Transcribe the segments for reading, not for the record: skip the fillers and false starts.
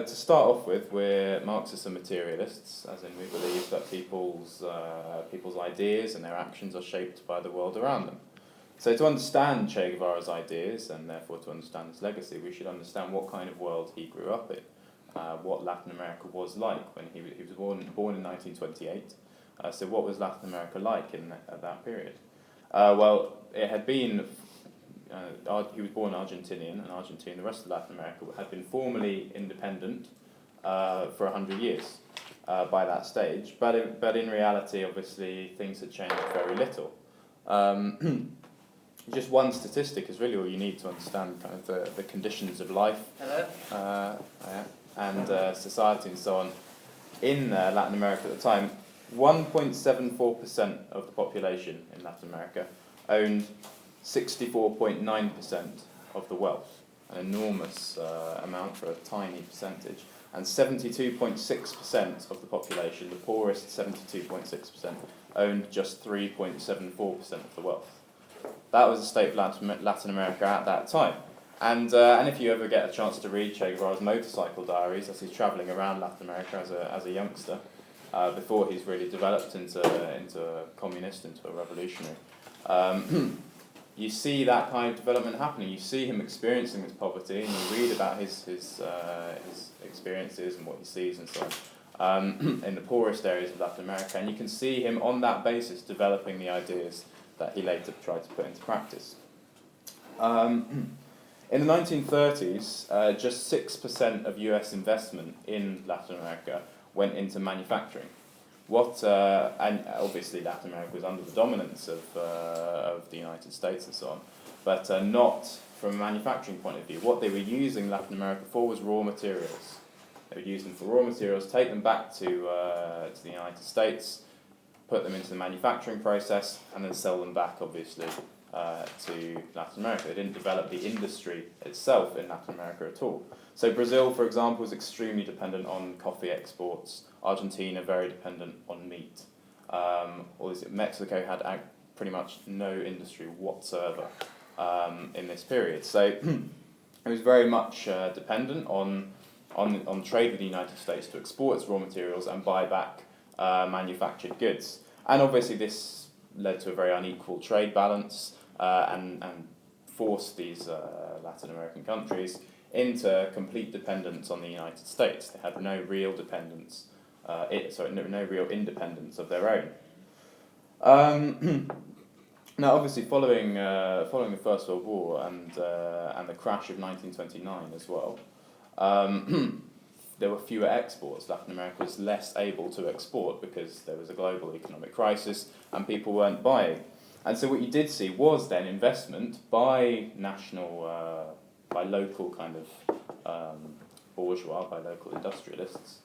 to start off with, we're Marxists and materialists, as in we believe that people's ideas and their actions are shaped by the world around them. So to understand Che Guevara's ideas, and therefore to understand his legacy, we should understand what kind of world he grew up in, what Latin America was like when he was born in 1928. So what was Latin America like at that period? Well, it had been, he was born Argentinian, and Argentina, the rest of Latin America, had been formally independent for 100 years by that stage, but in reality, obviously, things had changed very little. Just one statistic is really all you need to understand kind of the conditions of life and society and so on. In Latin America at the time, 1.74% of the population in Latin America owned 64.9% of the wealth, an enormous amount for a tiny percentage, and 72.6% of the population, the poorest 72.6%, owned just 3.74% of the wealth. That was the state of Latin America at that time. And if you ever get a chance to read Che Guevara's motorcycle diaries as he's travelling around Latin America as a youngster, before he's really developed into a communist, into a revolutionary, you see that kind of development happening. You see him experiencing this poverty, and you read about his experiences and what he sees and so on in the poorest areas of Latin America, and you can see him on that basis developing the ideas that he later tried to put into practice. In the 1930s, just 6% of US investment in Latin America went into manufacturing. And obviously Latin America was under the dominance of the United States and so on, but not from a manufacturing point of view. What they were using Latin America for was raw materials. They would use them for raw materials, take them back to the United States, put them into the manufacturing process, and then sell them back, obviously, to Latin America. They didn't develop the industry itself in Latin America at all. So Brazil, for example, was extremely dependent on coffee exports. Argentina, very dependent on meat. Mexico had pretty much no industry whatsoever in this period. So it was very much dependent on trade with the United States to export its raw materials and buy back manufactured goods. And obviously this led to a very unequal trade balance and forced these Latin American countries into complete dependence on the United States. They had no real dependence, no real independence of their own. Now, obviously, following the First World War and the crash of 1929 as well, there were fewer exports. Latin America was less able to export because there was a global economic crisis and people weren't buying. And so what you did see was then investment by local kind of bourgeois, by local industrialists,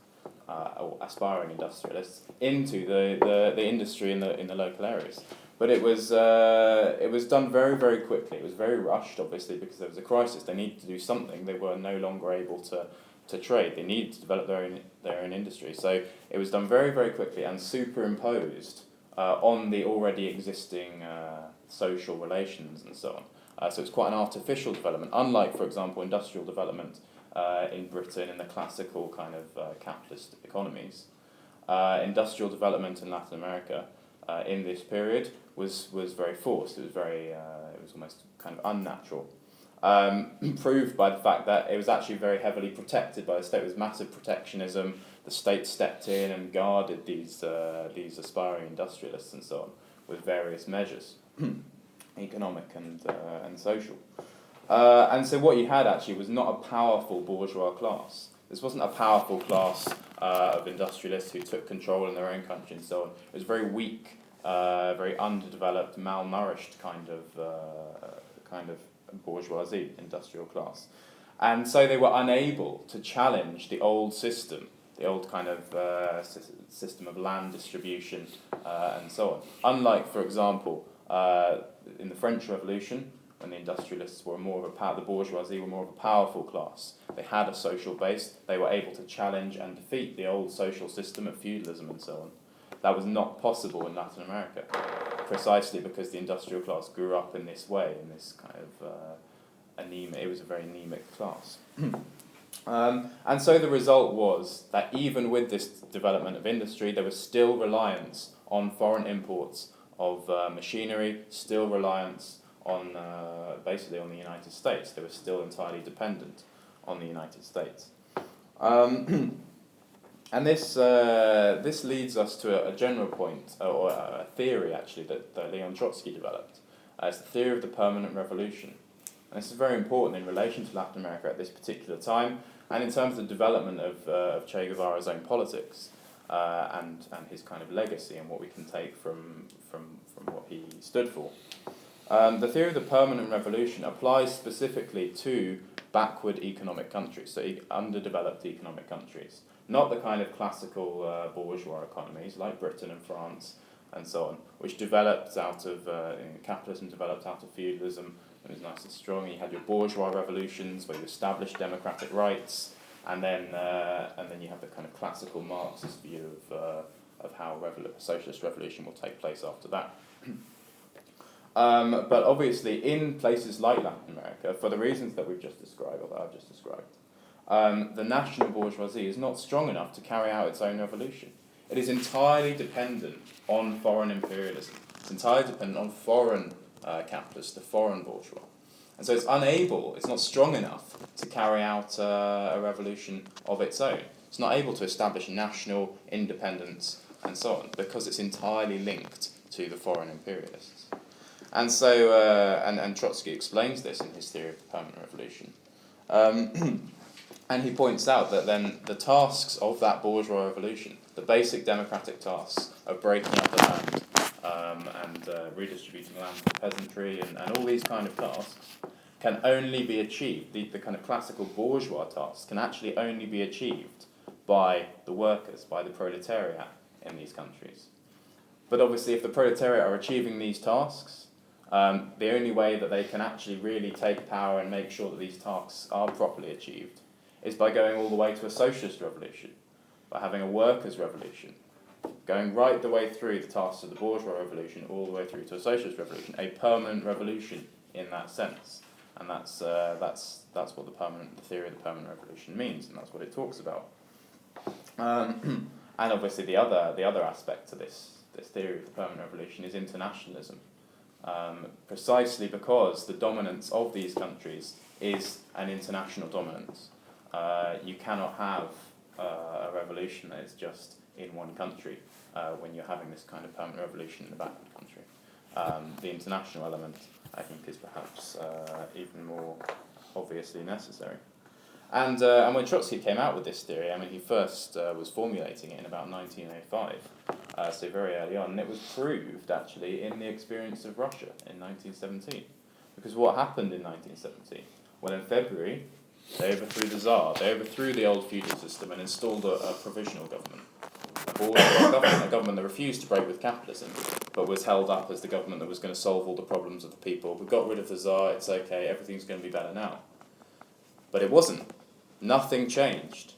or aspiring industrialists, into the industry in the local areas. But it was done very, very quickly. It was very rushed, obviously, because there was a crisis. They needed to do something. They were no longer able to trade. They needed to develop their own industry. So it was done very, very quickly and superimposed on the already existing social relations and so on. So it's quite an artificial development, unlike, for example, industrial development in Britain in the classical kind of capitalist economies. Industrial development in Latin America in this period was very forced. It was almost kind of unnatural. Proved by the fact that it was actually very heavily protected by the state. It was massive protectionism. The state stepped in and guarded these aspiring industrialists and so on with various measures, economic and social. And so what you had actually was not a powerful bourgeois class. This wasn't a powerful class of industrialists who took control in their own country and so on. It was very weak, very underdeveloped, malnourished kind of bourgeoisie, industrial class. And so they were unable to challenge the old system, the old kind of system of land distribution and so on. Unlike, for example, in the French Revolution, when the industrialists were the bourgeoisie were more of a powerful class. They had a social base. They were able to challenge and defeat the old social system of feudalism and so on. That was not possible in Latin America, precisely because the industrial class grew up in this way, in this kind of anemic. It was a very anemic class. And so the result was that even with this development of industry, there was still reliance on foreign imports of machinery, still reliance on basically on the United States. They were still entirely dependent on the United States. And this leads us to a general point, or a theory actually, that Leon Trotsky developed. It's the theory of the permanent revolution. And this is very important in relation to Latin America at this particular time, and in terms of the development of Che Guevara's own politics, and his kind of legacy and what we can take from what he stood for. The theory of the permanent revolution applies specifically to backward economic countries, so underdeveloped economic countries, not the kind of classical bourgeois economies like Britain and France and so on, which developed out of capitalism, developed out of feudalism. It was nice and strong. You had your bourgeois revolutions where you established democratic rights, and then you have the kind of classical Marxist view of how a socialist revolution will take place after that. But obviously, in places like Latin America, for the reasons that we've just described, or that I've just described, the national bourgeoisie is not strong enough to carry out its own revolution. It is entirely dependent on foreign imperialism. It's entirely dependent on foreign capitalists, the foreign bourgeois. And so it's not strong enough to carry out a revolution of its own. It's not able to establish national independence and so on, because it's entirely linked to the foreign imperialists. And so, and Trotsky explains this in his theory of the permanent revolution. And he points out that then the tasks of that bourgeois revolution, the basic democratic tasks of breaking up the land and redistributing land to the peasantry and all these kind of tasks, can only be achieved, the kind of classical bourgeois tasks can actually only be achieved by the workers, by the proletariat in these countries. But obviously if the proletariat are achieving these tasks, the only way that they can actually really take power and make sure that these tasks are properly achieved is by going all the way to a socialist revolution, by having a workers' revolution, going right the way through the tasks of the bourgeois revolution, all the way through to a socialist revolution, a permanent revolution in that sense. And that's what the theory of the permanent revolution means, and that's what it talks about. And obviously the other aspect to this theory of the permanent revolution is internationalism. Precisely because the dominance of these countries is an international dominance. You cannot have a revolution that is just in one country when you're having this kind of permanent revolution in the backward country. The international element, I think, is perhaps even more obviously necessary. And when Trotsky came out with this theory, I mean, he first was formulating it in about 1905, so very early on, and it was proved, actually, in the experience of Russia in 1917. Because what happened in 1917? Well, in February, they overthrew the Tsar, they overthrew the old feudal system and installed a provisional government. A government that refused to break with capitalism, but was held up as the government that was going to solve all the problems of the people. We got rid of the Tsar, it's okay, everything's going to be better now. But it wasn't. Nothing changed.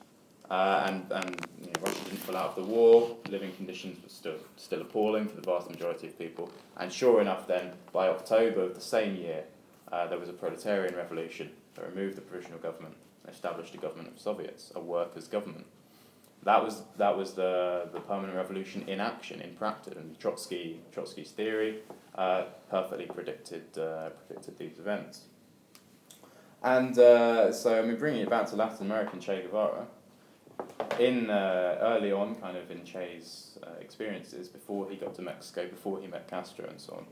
And Russia didn't pull out of the war, living conditions were still appalling for the vast majority of people. And sure enough then, by October of the same year, there was a proletarian revolution that removed the provisional government and established a government of Soviets, a workers' government. That was the permanent revolution in action, in practice, and Trotsky's theory perfectly predicted these events. And so, I mean, bringing it back to Latin American Che Guevara, in early on, kind of in Che's experiences, before he got to Mexico, before he met Castro and so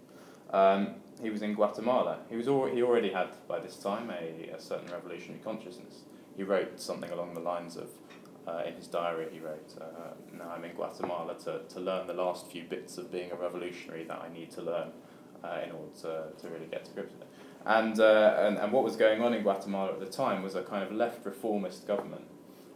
on, he was in Guatemala. He already had, by this time, a certain revolutionary consciousness. He wrote something along the lines of, in his diary, he wrote, "Now I'm in Guatemala to learn the last few bits of being a revolutionary that I need to learn in order to really get to grips with it." And what was going on in Guatemala at the time was a kind of left reformist government,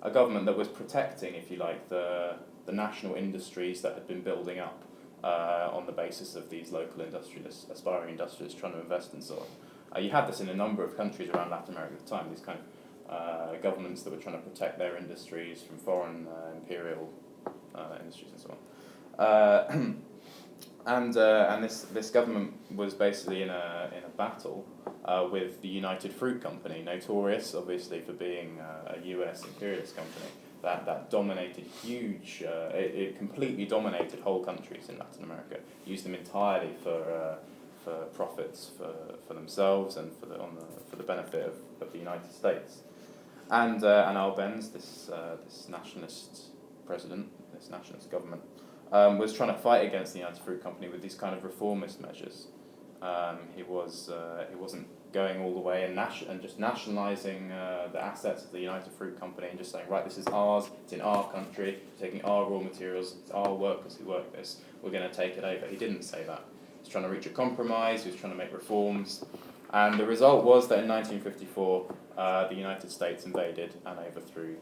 a government that was protecting, if you like, the national industries that had been building up on the basis of these local industrialists, aspiring industrialists trying to invest and so on. You had this in a number of countries around Latin America at the time, these kind of governments that were trying to protect their industries from foreign imperial industries and so And this government was basically in a battle with the United Fruit Company, notorious obviously for being a U.S. imperialist company that dominated it completely dominated whole countries in Latin America, used them entirely for profits for themselves and for the benefit of the United States. And Arbenz, this nationalist president, this nationalist government, was trying to fight against the United Fruit Company with these kind of reformist measures. He wasn't going all the way and just nationalising the assets of the United Fruit Company and just saying, right, this is ours, it's in our country, we're taking our raw materials, it's our workers who work this, we're going to take it over. He didn't say that. He was trying to reach a compromise, he was trying to make reforms, and the result was that in 1954 the United States invaded and overthrew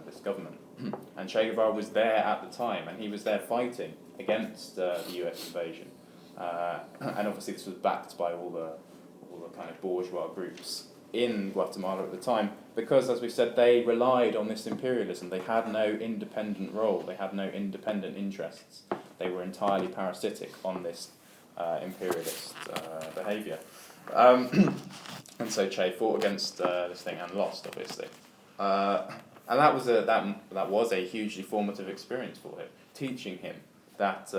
this government. And Che Guevara was there at the time, and he was there fighting against the US invasion. And obviously this was backed by all the kind of bourgeois groups in Guatemala at the time, because, as we said, they relied on this imperialism. They had no independent role, they had no independent interests. They were entirely parasitic on this imperialist behaviour. And so Che fought against this thing and lost, obviously. And that was a hugely formative experience for him, teaching him that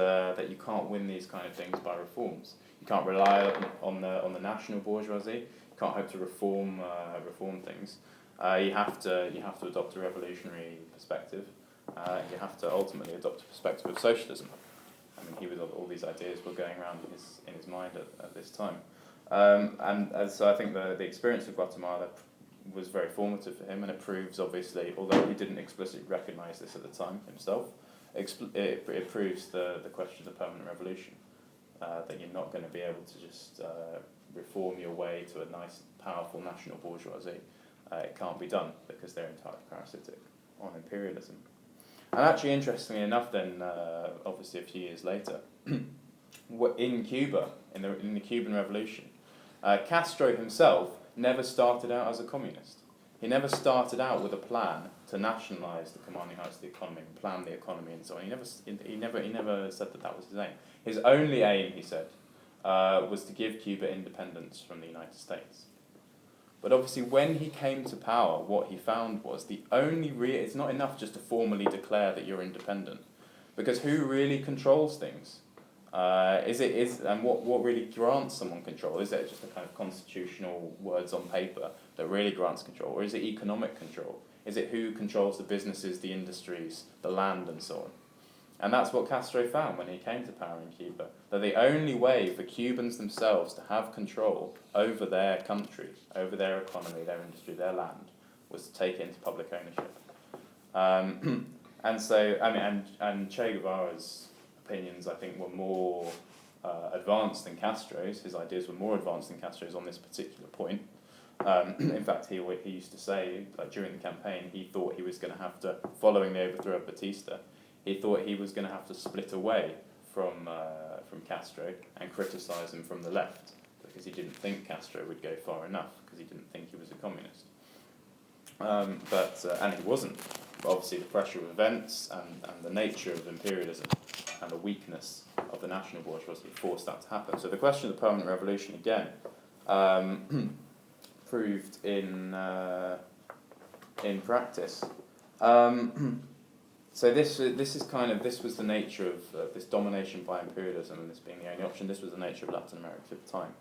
you can't win these kind of things by reforms. You can't rely on the national bourgeoisie. You can't hope to reform things. You have to adopt a revolutionary perspective. You have to ultimately adopt a perspective of socialism. I mean, all these ideas were going around in his mind at this time. So I think the experience of Guatemala was very formative for him, and it proves, obviously, although he didn't explicitly recognise this at the time himself, it proves the question of the permanent revolution, that you're not going to be able to just reform your way to a nice, powerful national bourgeoisie. It can't be done because they're entirely parasitic on imperialism. And actually, interestingly enough, then, obviously a few years later, in Cuba, in the Cuban Revolution, Castro himself never started out as a communist. He never started out with a plan to nationalise the commanding heights of the economy, and plan the economy and so on. He never said that was his aim. His only aim, he said, was to give Cuba independence from the United States. But obviously, when he came to power, what he found was it's not enough just to formally declare that you're independent, because who really controls things? And what really grants someone control? Is it just a kind of constitutional words on paper that really grants control, or is it economic control? Is it who controls the businesses, the industries, the land, and so on? And that's what Castro found when he came to power in Cuba, that the only way for Cubans themselves to have control over their country, over their economy, their industry, their land, was to take it into public ownership. And so, and Che Guevara's opinions, I think, were more advanced than Castro's. His ideas were more advanced than Castro's on this particular point. In fact, he used to say, like during the campaign, he thought he was going to have to, following the overthrow of Batista, he thought he was going to have to split away from Castro and criticise him from the left, because he didn't think Castro would go far enough, because he didn't think he was a communist. And he wasn't. But obviously the pressure of events and the nature of imperialism and the weakness of the national bourgeoisie forced that to happen. So the question of the permanent revolution, again, proved in practice. So this was the nature of this domination by imperialism, and this being the only option. This was the nature of Latin America at the time.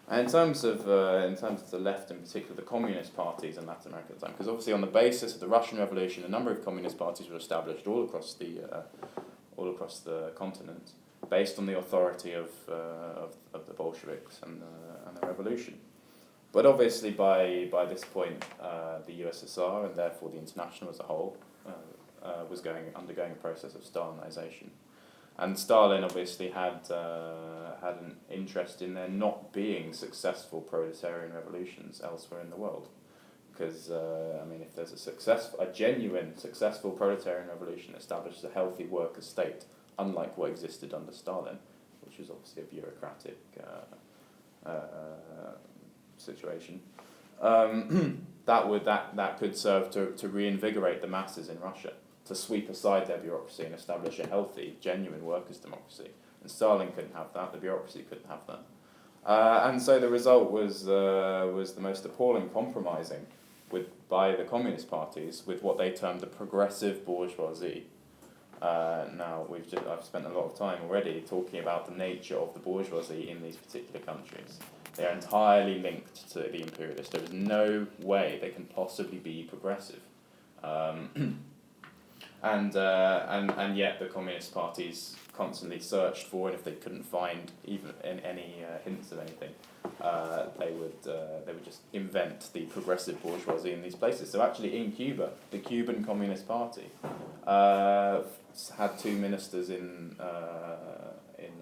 And in terms of the left, in particular, the communist parties in Latin America at the time, because obviously on the basis of the Russian Revolution, a number of communist parties were established all across the continent, based on the authority of the Bolsheviks and the revolution. But obviously, by this point, the USSR and therefore the International as a whole was undergoing a process of Stalinization. And Stalin obviously had an interest in there not being successful proletarian revolutions elsewhere in the world, because if there's a genuine successful proletarian revolution that establishes a healthy worker state, unlike what existed under Stalin, which was obviously a bureaucratic situation, that could serve to reinvigorate the masses in Russia, to sweep aside their bureaucracy and establish a healthy, genuine workers' democracy, And Stalin couldn't have that, the bureaucracy couldn't have that. And so the result was the most appalling compromising by the communist parties with what they termed the progressive bourgeoisie. Now, I've spent a lot of time already talking about the nature of the bourgeoisie in these particular countries. They are entirely linked to the imperialists. There is no way they can possibly be progressive. And yet the communist parties constantly searched for, and if they couldn't find even any hints of anything, they would just invent the progressive bourgeoisie in these places. So actually, in Cuba, the Cuban Communist Party had 2 ministers in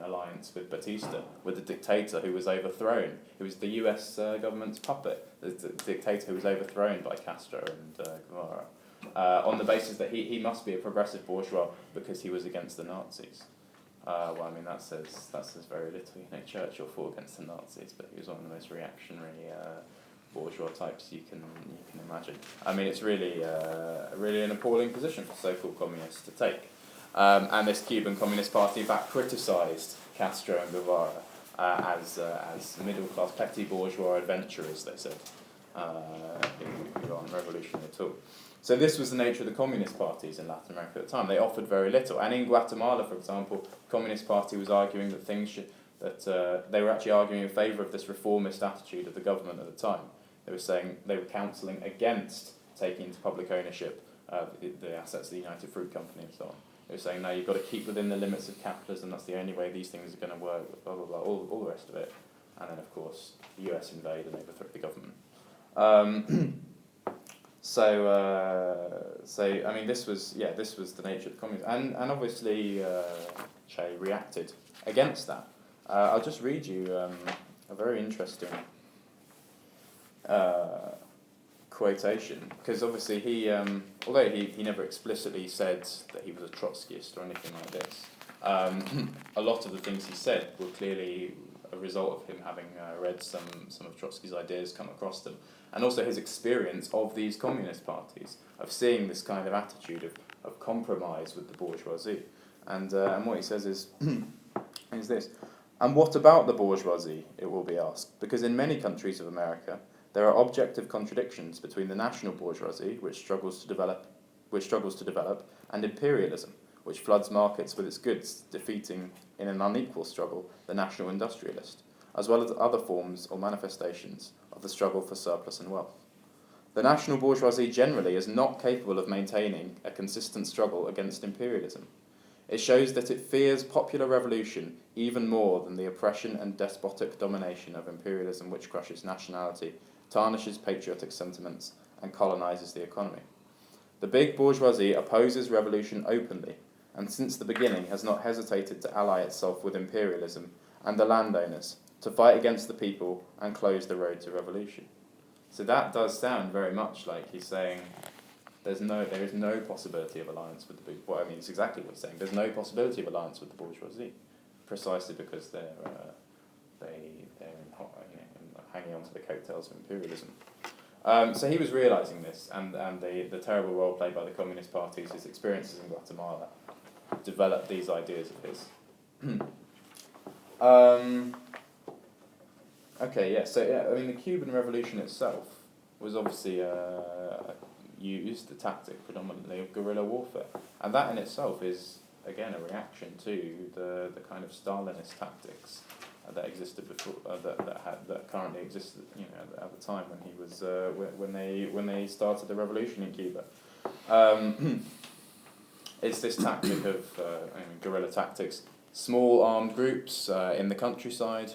alliance with Batista, with the dictator who was overthrown. He was the U.S. government's puppet, the dictator who was overthrown by Castro and Guevara, on the basis that he must be a progressive bourgeois because he was against the Nazis. Well, I mean, that says very little. You know, Churchill fought against the Nazis, but he was one of the most reactionary bourgeois types you can imagine. I mean, it's really an appalling position for so-called communists to take. And this Cuban Communist Party, in fact, criticised Castro and Guevara as middle-class petty bourgeois adventurers, they said, who aren't revolutionary at all. So this was the nature of the communist parties in Latin America at the time. They offered very little. And in Guatemala, for example, the Communist Party was arguing that they were actually arguing in favour of this reformist attitude of the government at the time. They were counselling against taking into public ownership the assets of the United Fruit Company and so on. They were saying, no, you've got to keep within the limits of capitalism, that's the only way these things are going to work, blah, blah, blah, all the rest of it. And then, of course, the US invade and overthrow the government. So I mean, this was the nature of the communism, and obviously Che reacted against that. I'll just read you a very interesting quotation, because obviously he, although he never explicitly said that he was a Trotskyist or anything like this, a lot of the things he said were clearly a result of him having read some of Trotsky's ideas, come across them, and also his experience of these communist parties, of seeing this kind of attitude of compromise with the bourgeoisie. And what he says is this: and what about the bourgeoisie, it will be asked, because in many countries of America there are objective contradictions between the national bourgeoisie, which struggles to develop, and imperialism, which floods markets with its goods, defeating in an unequal struggle the national industrialist, as well as other forms or manifestations of the struggle for surplus and wealth. The national bourgeoisie generally is not capable of maintaining a consistent struggle against imperialism. It shows that it fears popular revolution even more than the oppression and despotic domination of imperialism, which crushes nationality, tarnishes patriotic sentiments, and colonizes the economy. The big bourgeoisie opposes revolution openly, and since the beginning has not hesitated to ally itself with imperialism and the landowners, to fight against the people and close the road to revolution. So that does sound very much like he's saying there is no possibility of alliance with the bourgeoisie. Well, I mean, it's exactly what he's saying. There's no possibility of alliance with the bourgeoisie, precisely because they're hanging on to the coattails of imperialism. So he was realising this, and the terrible role played by the communist parties, his experiences in Guatemala, developed these ideas of his. I mean, the Cuban Revolution itself was obviously used the tactic predominantly of guerrilla warfare, and that in itself is again a reaction to the kind of Stalinist tactics that existed before, that currently existed, you know, at the time when he was when they started the revolution in Cuba. It's this tactic of guerrilla tactics, small armed groups in the countryside.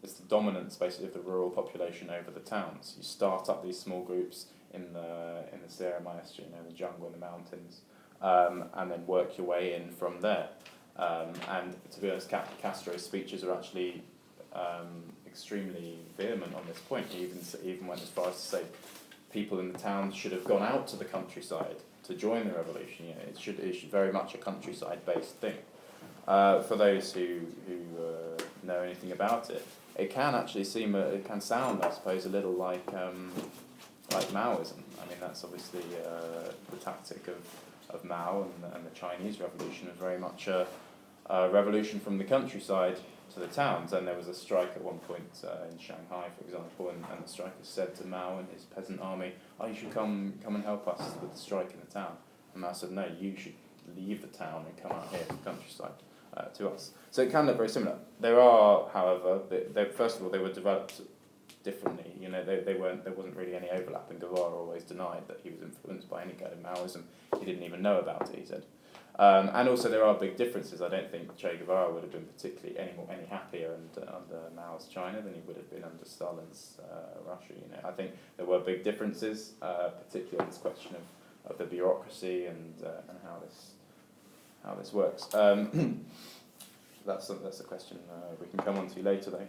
It's the dominance basically of the rural population over the towns. You start up these small groups in the Sierra Maestra, you know, the jungle and the mountains, and then work your way in from there. And to be honest, Castro's speeches are actually extremely vehement on this point. He even went as far as to say people in the towns should have gone out to the countryside to join the revolution. You know, it should very much a countryside-based thing. For those who know anything about it, it can actually it can sound, I suppose, a little like Maoism. I mean, that's obviously the tactic of Mao, and the Chinese Revolution was very much revolution from the countryside to the towns. And there was a strike at one point in Shanghai, for example, and the strikers said to Mao and his peasant army, "Oh, you should come and help us with the strike in the town." And Mao said, "No, you should leave the town and come out here to the countryside to us." So it can look very similar. There are, however, first of all, they were developed differently. You know, there wasn't really any overlap, and Guevara always denied that he was influenced by any kind of Maoism. He didn't even know about it, he said. And also there are big differences. I don't think Che Guevara would have been particularly any happier under Mao's China than he would have been under Stalin's Russia. You know, I think there were big differences, particularly in this question of the bureaucracy and how this works. That's a question we can come on to later, though.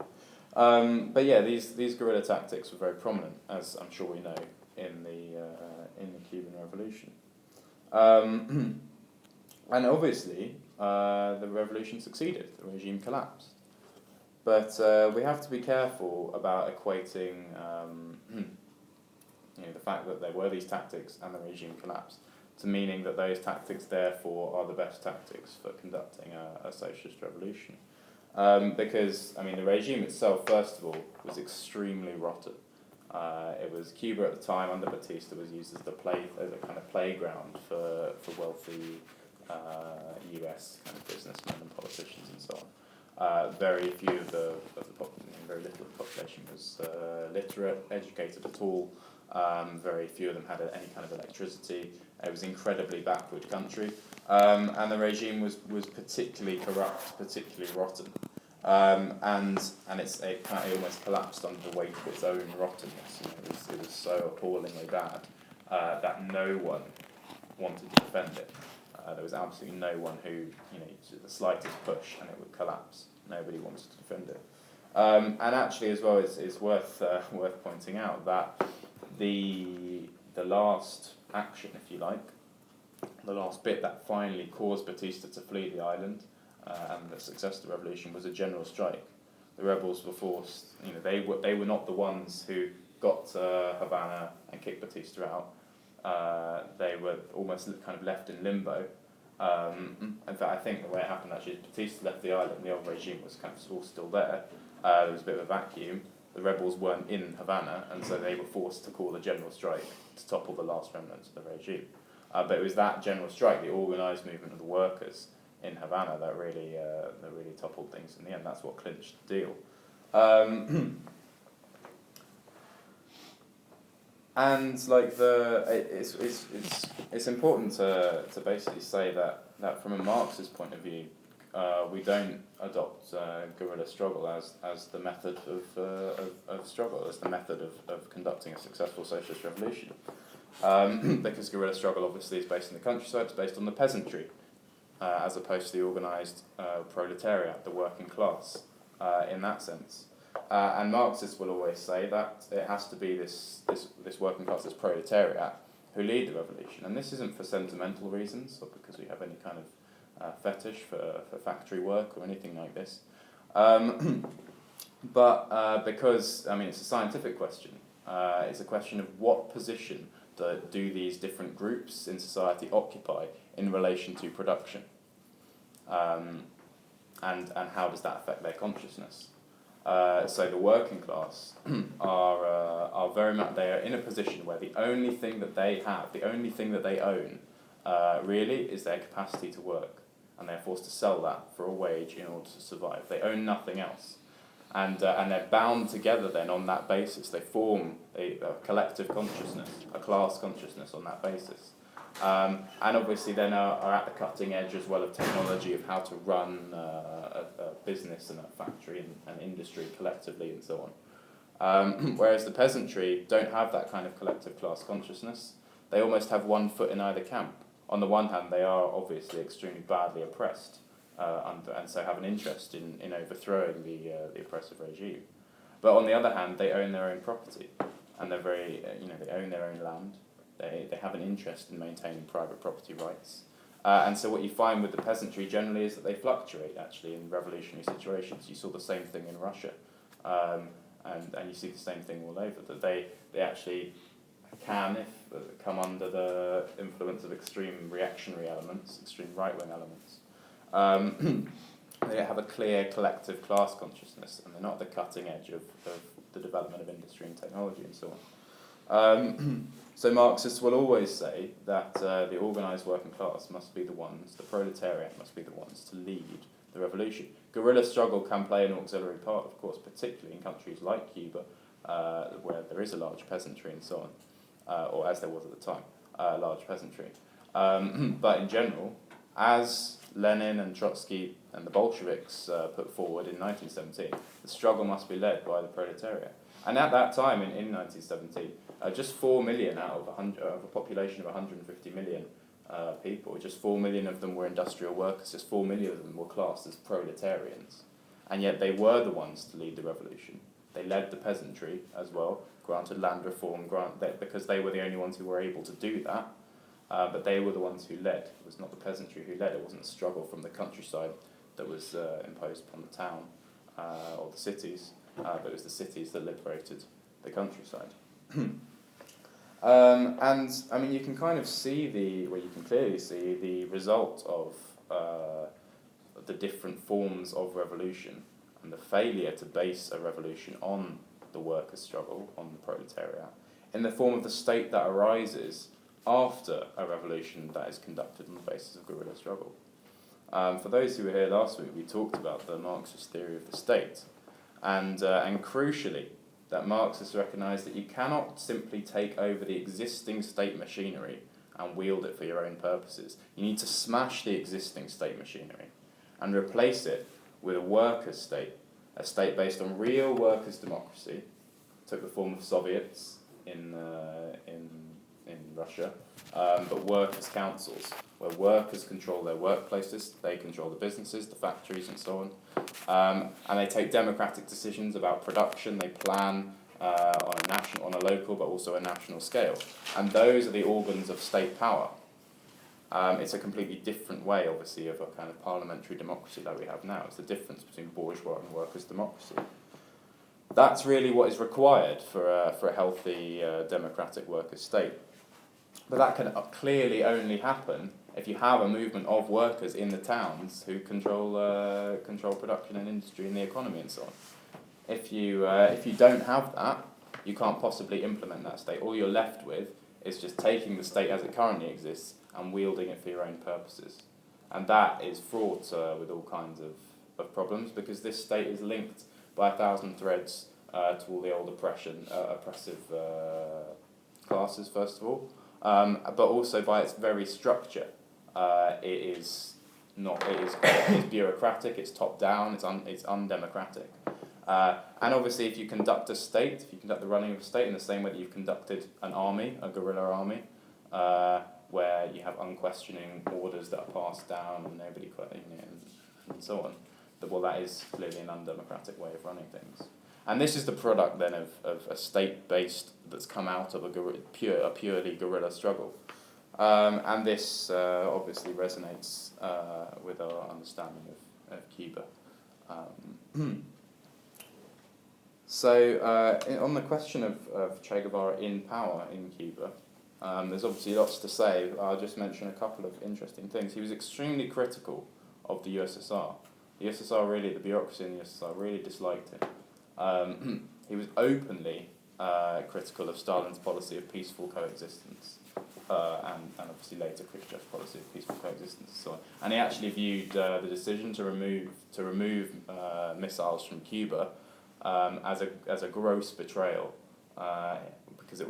But yeah, these guerrilla tactics were very prominent, as I'm sure we know, in the Cuban Revolution. And obviously, the revolution succeeded. The regime collapsed. But we have to be careful about equating the fact that there were these tactics and the regime collapsed to meaning that those tactics, therefore, are the best tactics for conducting a socialist revolution. Because, I mean, the regime itself, first of all, was extremely rotten. It was Cuba at the time, under Batista, was used as a kind of playground for wealthy US kind of businessmen and politicians and so on. Very few very little of the population was literate, educated at all. Very few of them had any kind of electricity. It was an incredibly backward country, and the regime was particularly corrupt, particularly rotten, and it almost collapsed under the weight of its own rottenness. You know, it was so appallingly bad that no one wanted to defend it. There was absolutely no one who, the slightest push and it would collapse. Nobody wanted to defend it. And actually, as well, it's worth pointing out that the last action, if you like, the last bit that finally caused Batista to flee the island and the success of the revolution was a general strike. The rebels were forced. They were not the ones who got Havana and kicked Batista out. They were almost kind of left in limbo. In fact, I think the way it happened actually is Batista left the island, the old regime was kind of all still there. There was a bit of a vacuum. The rebels weren't in Havana, and so they were forced to call a general strike to topple the last remnants of the regime. But it was that general strike, the organised movement of the workers in Havana, that really toppled things in the end. That's what clinched the deal. And it's important to basically say that from a Marxist point of view, we don't adopt guerrilla struggle as the method of struggle, as the method of conducting a successful socialist revolution. Because guerrilla struggle obviously is based in the countryside, it's based on the peasantry, as opposed to the organised proletariat, the working class, in that sense. And Marxists will always say that it has to be this working class, this proletariat, who lead the revolution. And this isn't for sentimental reasons, or because we have any kind of fetish for factory work or anything like this. But because, it's a scientific question. It's a question of what position do these different groups in society occupy in relation to production. And how does that affect their consciousness? So the working class are very much, they are in a position where the only thing that they have, the only thing that they own, really is their capacity to work, and they're forced to sell that for a wage in order to survive. They own nothing else, and they're bound together then on that basis. They form a collective consciousness, a class consciousness on that basis. And obviously then are at the cutting edge as well of technology of how to run a business and a factory and industry collectively and so on. Whereas the peasantry don't have that kind of collective class consciousness. They almost have one foot in either camp. On the one hand, they are obviously extremely badly oppressed and so have an interest in overthrowing the oppressive regime. But on the other hand, they own their own property and they're very, they own their own land. They have an interest in maintaining private property rights. And so what you find with the peasantry generally is that they fluctuate, actually, in revolutionary situations. You saw the same thing in Russia, and you see the same thing all over, that they actually can come under the influence of extreme reactionary elements, extreme right-wing elements. They don't have a clear collective class consciousness, and they're not at the cutting edge of the development of industry and technology and so on. So Marxists will always say that the organised working class must be the ones, the proletariat must be the ones to lead the revolution. Guerrilla struggle can play an auxiliary part, of course, particularly in countries like Cuba, where there is a large peasantry and so on, or as there was at the time, large peasantry. But in general, as Lenin and Trotsky and the Bolsheviks put forward in 1917, the struggle must be led by the proletariat. And at that time, in 1917, just 4 million out of a population of 150 million people, just 4 million of them were industrial workers, just 4 million of them were classed as proletarians. And yet they were the ones to lead the revolution. They led the peasantry as well, granted land reform, because they were the only ones who were able to do that. But they were the ones who led. It was not the peasantry who led. It wasn't a struggle from the countryside that was imposed upon the town or the cities, but it was the cities that liberated the countryside. And I mean, you can kind of see you can clearly see the result of the different forms of revolution and the failure to base a revolution on the workers' struggle, on the proletariat, in the form of the state that arises after a revolution that is conducted on the basis of guerrilla struggle. For those who were here last week, we talked about the Marxist theory of the state, and crucially, that Marxists recognise that you cannot simply take over the existing state machinery and wield it for your own purposes. You need to smash the existing state machinery and replace it with a workers' state, a state based on real workers' democracy. It took the form of Soviets in Russia, but workers' councils, where workers control their workplaces, they control the businesses, the factories and so on, and they take democratic decisions about production, they plan on a local but also a national scale, and those are the organs of state power. It's a completely different way, obviously, of a kind of parliamentary democracy that we have now. It's the difference between bourgeois and workers' democracy. That's really what is required for a healthy democratic workers' state. But that can clearly only happen if you have a movement of workers in the towns who control production and industry and the economy and so on. If you don't have that, you can't possibly implement that state. All you're left with is just taking the state as it currently exists and wielding it for your own purposes. And that is fraught with all kinds of problems, because this state is linked by 1,000 threads to all the old oppressive classes, first of all, but also by its very structure. It is bureaucratic, it's top down, it's undemocratic. And obviously, if you conduct the running of a state in the same way that you've conducted an army, a guerrilla army, where you have unquestioning orders that are passed down and nobody and so on, that is clearly an undemocratic way of running things. And this is the product then of a state-based that's come out of a purely guerrilla struggle. And this obviously resonates with our understanding of Cuba. So on the question of Che Guevara in power in Cuba, there's obviously lots to say. I'll just mention a couple of interesting things. He was extremely critical of the USSR. The bureaucracy in the USSR really disliked him. He was openly critical of Stalin's policy of peaceful coexistence, and obviously later Khrushchev's policy of peaceful coexistence and so on. And he actually viewed the decision to remove missiles from Cuba as a gross betrayal, because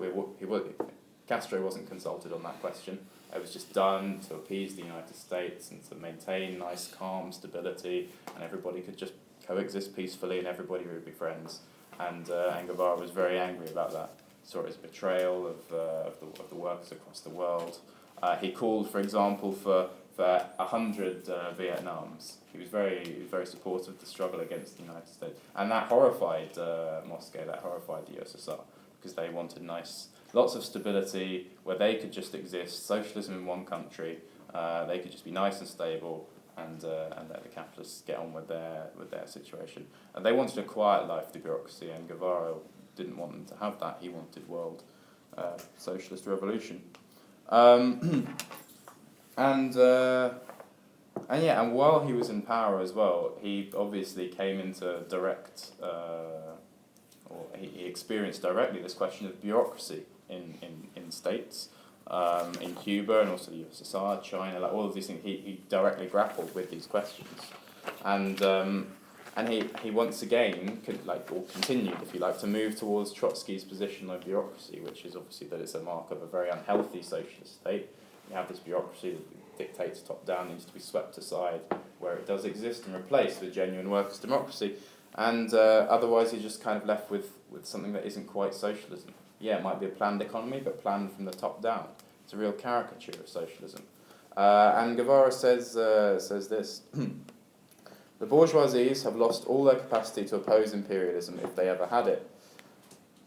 Castro wasn't consulted on that question. It was just done to appease the United States and to maintain nice, calm stability, and everybody could just coexist peacefully and everybody would be friends. And Guevara was very angry about that. Saw it as a betrayal of the workers across the world. He called, for example, for 100 Vietnams. He was very supportive of the struggle against the United States, and that horrified Moscow. That horrified the USSR, because they wanted lots of stability where they could just exist, socialism in one country. They could just be nice and stable, and let the capitalists get on with their situation. And they wanted a quiet life, the bureaucracy, and Guevara didn't want them to have that. He wanted world socialist revolution. And and while he was in power as well, he obviously came into or he experienced directly this question of bureaucracy in states, in Cuba and also the USSR, China, like all of these things. He directly grappled with these questions, and he once again continued, if you like, to move towards Trotsky's position on bureaucracy, which is obviously that it's a mark of a very unhealthy socialist state. You have this bureaucracy that dictates top down, needs to be swept aside where it does exist and replaced with genuine workers' democracy, and otherwise you're just kind of left with something that isn't quite socialism. Yeah, it might be a planned economy, but planned from the top down. It's a real caricature of socialism. And Guevara says this. The bourgeoisies have lost all their capacity to oppose imperialism if they ever had it,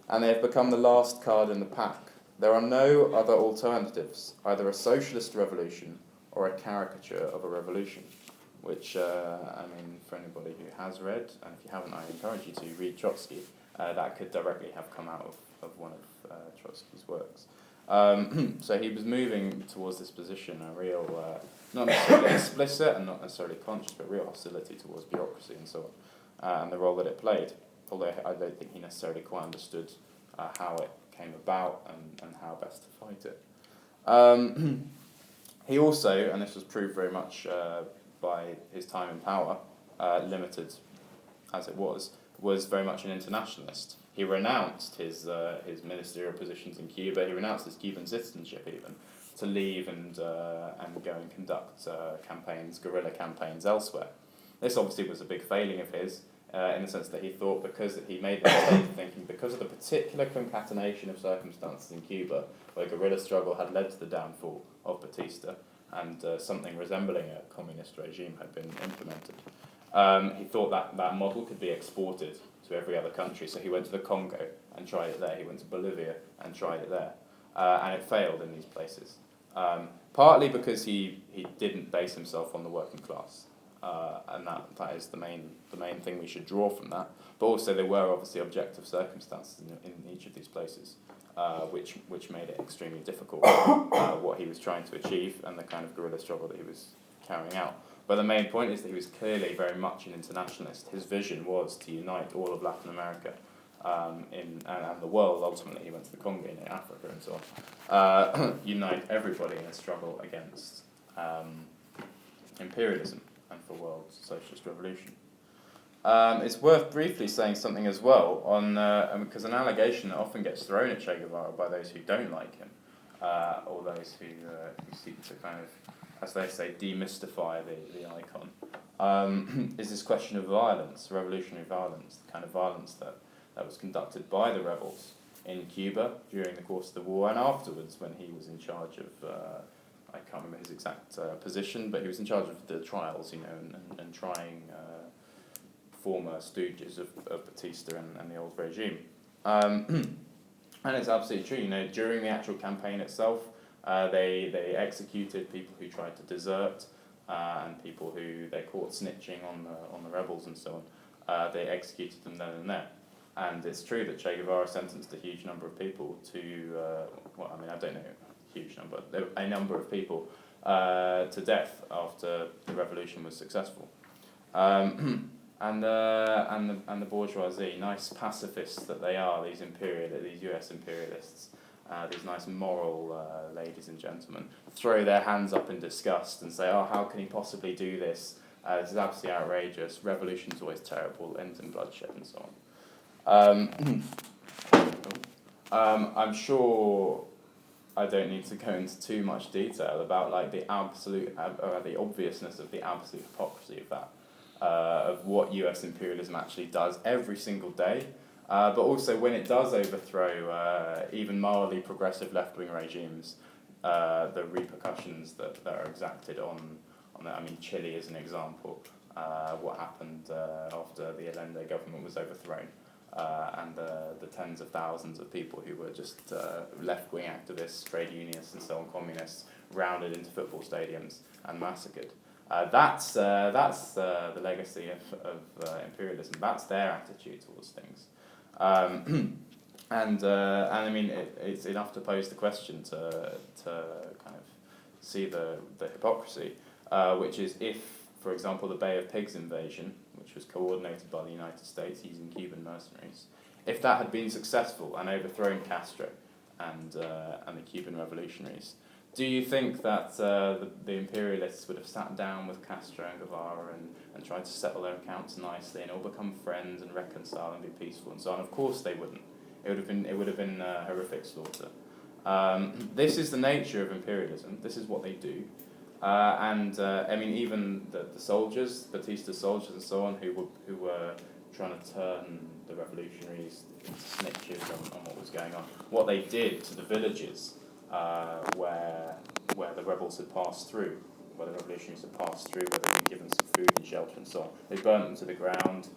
and they have become the last card in the pack. There are no other alternatives, either a socialist revolution or a caricature of a revolution, which, for anybody who has read, and if you haven't, I encourage you to read Trotsky. That could directly have come out of one of Trotsky's works. So he was moving towards this position, a real, not necessarily explicit and not necessarily conscious, but real hostility towards bureaucracy and so on, and the role that it played, although I don't think he necessarily quite understood how it came about and how best to fight it. He also, and this was proved very much by his time in power, limited as it was very much an internationalist. He renounced his ministerial positions in Cuba. He renounced his Cuban citizenship even to leave and go and conduct guerrilla campaigns elsewhere. This obviously was a big failing of his, in the sense that he thought, because he made the mistake of thinking, because of the particular concatenation of circumstances in Cuba, where guerrilla struggle had led to the downfall of Batista, and something resembling a communist regime had been implemented. He thought that model could be exported to every other country, so he went to the Congo and tried it there. He went to Bolivia and tried it there, and it failed in these places. Partly because he didn't base himself on the working class, and that is the main thing we should draw from that. But also there were obviously objective circumstances in each of these places, which made it extremely difficult what he was trying to achieve and the kind of guerrilla struggle that he was carrying out. But the main point is that he was clearly very much an internationalist. His vision was to unite all of Latin America and the world. Ultimately, he went to the Congo, Africa, and so on. Unite everybody in a struggle against imperialism and for world socialist revolution. It's worth briefly saying something as well on because an allegation that often gets thrown at Che Guevara by those who don't like him, or those who seek to kind of, as they say, demystify the icon, is this question of violence, revolutionary violence, the kind of violence that was conducted by the rebels in Cuba during the course of the war and afterwards when he was in charge of, I can't remember his exact position, but he was in charge of the trials, and trying former stooges of Batista and the old regime. And it's absolutely true, during the actual campaign itself, they executed people who tried to desert, and people who they caught snitching on the rebels and so on. They executed them then and there. And it's true that Che Guevara sentenced a huge number of people to, I don't know, a huge number, a number of people to death after the revolution was successful. And the bourgeoisie, nice pacifists that they are, these US imperialists, these nice moral ladies and gentlemen, throw their hands up in disgust and say, "Oh, how can he possibly do this? This is absolutely outrageous. Revolution's always terrible, ends in bloodshed," and so on. I'm sure I don't need to go into too much detail about the absolute, the obviousness of the absolute hypocrisy of that, of what US imperialism actually does every single day. But also when it does overthrow even mildly progressive left-wing regimes, the repercussions that are exacted on that. Chile is an example. What happened after the Allende government was overthrown, and the tens of thousands of people who were just left-wing activists, trade unionists and so on, communists, rounded into football stadiums and massacred. That's the legacy of imperialism. That's their attitude towards things. It's enough to pose the question to kind of see the hypocrisy. which is if, for example, the Bay of Pigs invasion, which was coordinated by the United States using Cuban mercenaries, if that had been successful and overthrown Castro and the Cuban revolutionaries, do you think that the imperialists would have sat down with Castro and Guevara and tried to settle their accounts nicely and all become friends and reconcile and be peaceful and so on? Of course they wouldn't. It would have been horrific slaughter. This is the nature of imperialism. This is what they do. I mean, even the soldiers, Batista's soldiers and so on, who were trying to turn the revolutionaries into snitches on what was going on. What they did to the villages where the rebels had passed through, where the revolutionaries had passed through, where they'd been given some food and shelter and so on. They burnt them to the ground,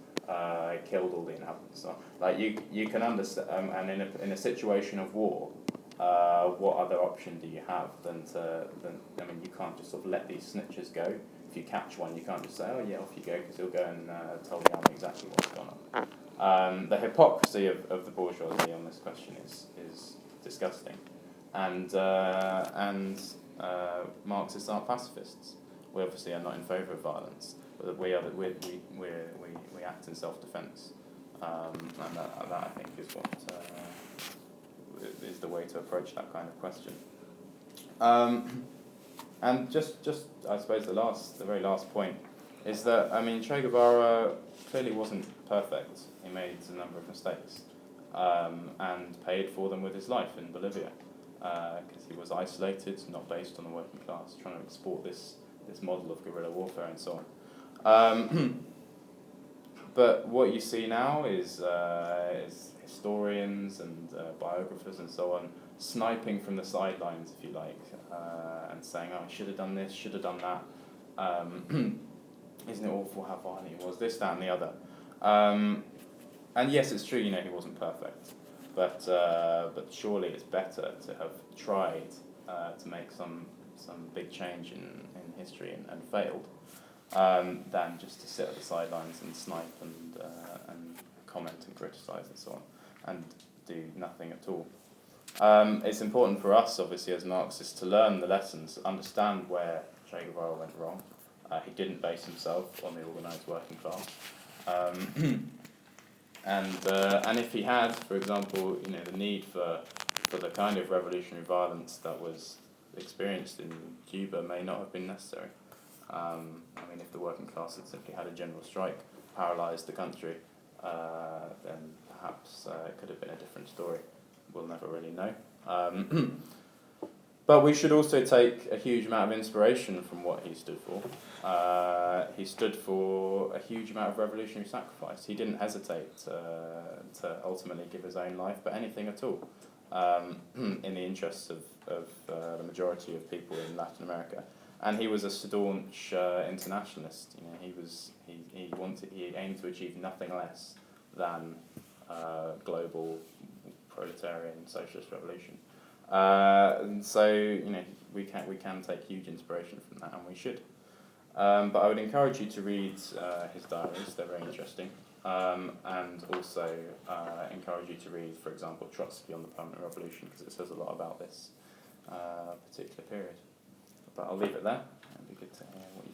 killed all the inhabitants. So, like you can understand, and in a situation of war, what other option do you have than I mean, you can't just sort of let these snitches go. If you catch one, you can't just say, oh yeah, off you go, because he'll go and tell the army exactly what's going on. The hypocrisy of the bourgeoisie on this question is disgusting, and Marxists aren't pacifists. We obviously are not in favour of violence, but we act in self-defence, and that I think is what is the way to approach that kind of question. And just I suppose the very last point is that, I mean, Che Guevara clearly wasn't perfect. He made a number of mistakes and paid for them with his life in Bolivia, because he was isolated, not based on the working class, trying to export this model of guerrilla warfare and so on. But what you see now is historians and biographers and so on sniping from the sidelines, if you like, and saying, oh, I should have done this, should have done that. Isn't it awful how violent he was, this, that and the other. And yes, it's true, he wasn't perfect. But surely it's better to have tried to make some big change in history and failed, than just to sit at the sidelines and snipe and comment and criticise and so on, and do nothing at all. It's important for us, obviously, as Marxists, to learn the lessons, understand where Che Guevara went wrong. He didn't base himself on the organised working class. And if he had, for example, the need for the kind of revolutionary violence that was experienced in Cuba may not have been necessary. I mean, if the working class had simply had a general strike, paralysed the country, then perhaps it could have been a different story. We'll never really know. But we should also take a huge amount of inspiration from what he stood for. He stood for a huge amount of revolutionary sacrifice. He didn't hesitate to ultimately give his own life, but anything at all, in the interests of the majority of people in Latin America. And he was a staunch internationalist. He aimed to achieve nothing less than global proletarian socialist revolution. So we can take huge inspiration from that, and we should. But I would encourage you to read his diaries; they're very interesting. And also encourage you to read, for example, Trotsky on the Permanent Revolution, because it says a lot about this particular period. But I'll leave it there. It'd be good to hear what you